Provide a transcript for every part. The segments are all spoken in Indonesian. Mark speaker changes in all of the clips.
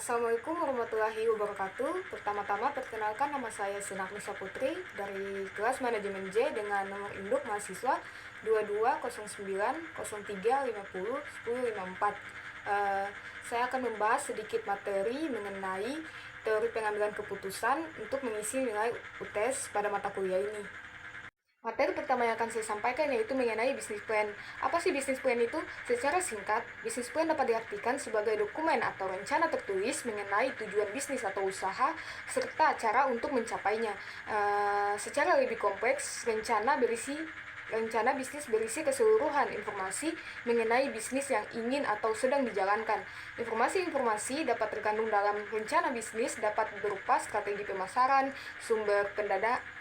Speaker 1: Assalamualaikum warahmatullahi wabarakatuh. Pertama-tama perkenalkan, nama saya Senak Nisa Putri dari kelas manajemen J dengan nomor induk mahasiswa 220903501054. Saya akan membahas sedikit materi mengenai teori pengambilan keputusan untuk mengisi nilai UTS pada mata kuliah ini. Materi pertama yang akan saya sampaikan yaitu mengenai bisnis plan. Apa sih bisnis plan itu? Secara singkat, bisnis plan dapat diartikan sebagai dokumen atau rencana tertulis mengenai tujuan bisnis atau usaha serta cara untuk mencapainya. Secara lebih kompleks, rencana bisnis berisi keseluruhan informasi mengenai bisnis yang ingin atau sedang dijalankan. Informasi-informasi dapat terkandung dalam rencana bisnis, dapat berupa strategi pemasaran, sumber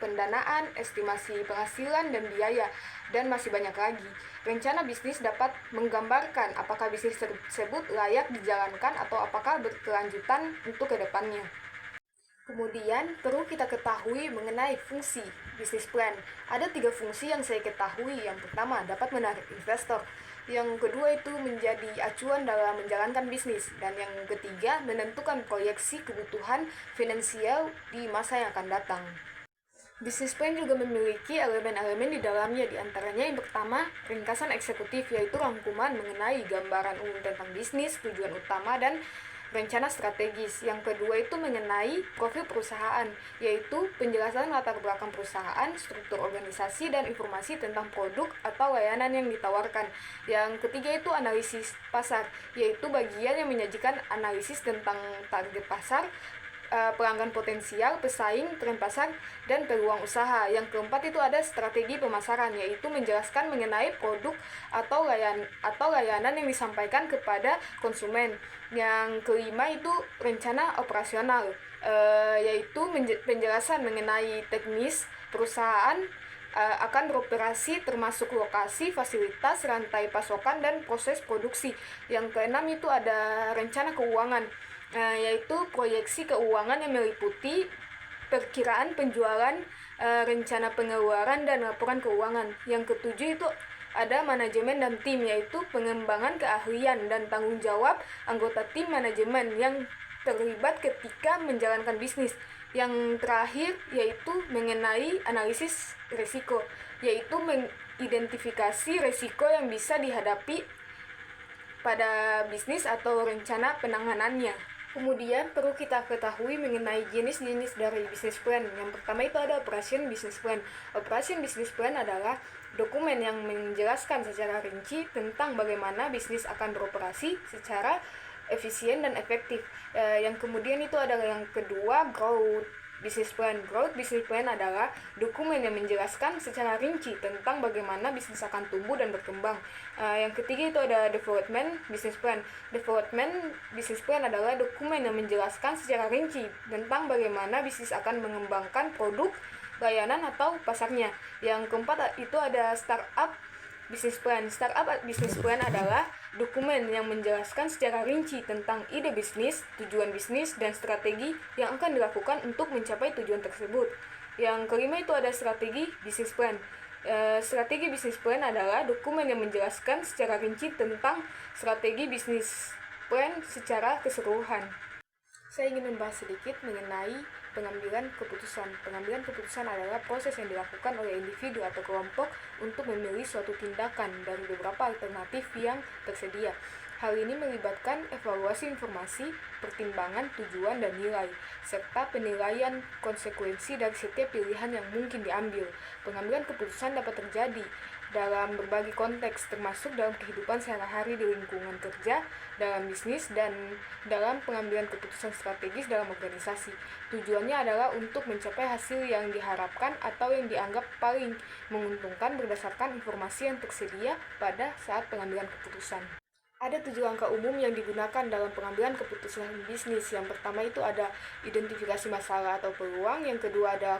Speaker 1: pendanaan, estimasi penghasilan dan biaya, dan masih banyak lagi. Rencana bisnis dapat menggambarkan apakah bisnis tersebut layak dijalankan atau apakah berkelanjutan untuk kedepannya. Kemudian, perlu kita ketahui mengenai fungsi bisnis plan. Ada 3 fungsi yang saya ketahui. Yang pertama, dapat menarik investor. Yang kedua itu menjadi acuan dalam menjalankan bisnis. Dan yang ketiga, menentukan proyeksi kebutuhan finansial di masa yang akan datang. Bisnis plan juga memiliki elemen-elemen di dalamnya, diantaranya yang pertama, ringkasan eksekutif, yaitu rangkuman mengenai gambaran umum tentang bisnis, tujuan utama, dan rencana strategis. Yang kedua itu mengenai profil perusahaan, yaitu penjelasan latar belakang perusahaan, struktur organisasi, dan informasi tentang produk atau layanan yang ditawarkan. Yang ketiga itu analisis pasar, yaitu bagian yang menyajikan analisis tentang target pasar, pelanggan potensial, pesaing, tren pasar, dan peluang usaha. Yang keempat itu ada strategi pemasaran, yaitu menjelaskan mengenai produk atau layanan yang disampaikan kepada konsumen. Yang kelima itu rencana operasional, yaitu penjelasan mengenai teknis perusahaan akan beroperasi, termasuk lokasi, fasilitas, rantai pasokan, dan proses produksi. Yang keenam itu ada rencana keuangan, yaitu proyeksi keuangan yang meliputi perkiraan penjualan, rencana pengeluaran, dan laporan keuangan. Yang ketujuh itu ada manajemen dan tim, yaitu pengembangan keahlian dan tanggung jawab anggota tim manajemen yang terlibat ketika menjalankan bisnis. Yang terakhir yaitu mengenai analisis risiko, yaitu mengidentifikasi risiko yang bisa dihadapi pada bisnis atau rencana penanganannya. Kemudian perlu kita ketahui mengenai jenis-jenis dari bisnis plan. Yang pertama itu ada operation business plan. Operation business plan adalah dokumen yang menjelaskan secara rinci tentang bagaimana bisnis akan beroperasi secara efisien dan efektif. Yang kemudian itu adalah yang kedua, growth business plan. Growth business plan adalah dokumen yang menjelaskan secara rinci tentang bagaimana bisnis akan tumbuh dan berkembang. Yang ketiga itu ada development business plan. Development business plan adalah dokumen yang menjelaskan secara rinci tentang bagaimana bisnis akan mengembangkan produk, layanan, atau pasarnya. Yang keempat itu ada startup business plan. Startup business plan adalah dokumen yang menjelaskan secara rinci tentang ide bisnis, tujuan bisnis, dan strategi yang akan dilakukan untuk mencapai tujuan tersebut. Yang kelima itu ada strategi business plan. Strategi business plan adalah dokumen yang menjelaskan secara rinci tentang strategi bisnis plan secara keseluruhan. Saya ingin membahas sedikit mengenai pengambilan keputusan. Pengambilan keputusan adalah proses yang dilakukan oleh individu atau kelompok untuk memilih suatu tindakan dari beberapa alternatif yang tersedia. Hal ini melibatkan evaluasi informasi, pertimbangan tujuan dan nilai, serta penilaian konsekuensi dari setiap pilihan yang mungkin diambil. Pengambilan keputusan dapat terjadi dalam berbagai konteks, termasuk dalam kehidupan sehari-hari di lingkungan kerja, dalam bisnis, dan dalam pengambilan keputusan strategis dalam organisasi. Tujuannya adalah untuk mencapai hasil yang diharapkan atau yang dianggap paling menguntungkan berdasarkan informasi yang tersedia pada saat pengambilan keputusan. Ada 7 langkah umum yang digunakan dalam pengambilan keputusan bisnis. Yang pertama itu ada identifikasi masalah atau peluang, yang kedua ada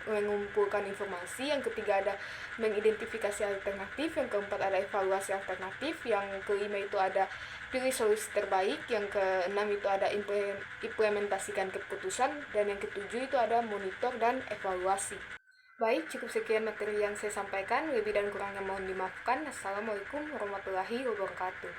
Speaker 1: mengumpulkan informasi, yang ketiga ada mengidentifikasi alternatif, yang keempat ada evaluasi alternatif, yang kelima itu ada pilih solusi terbaik, yang keenam itu ada implementasikan keputusan, dan yang ketujuh itu ada monitor dan evaluasi. Baik, cukup sekian materi yang saya sampaikan. Lebih dan kurangnya mohon dimaafkan. Assalamualaikum warahmatullahi wabarakatuh.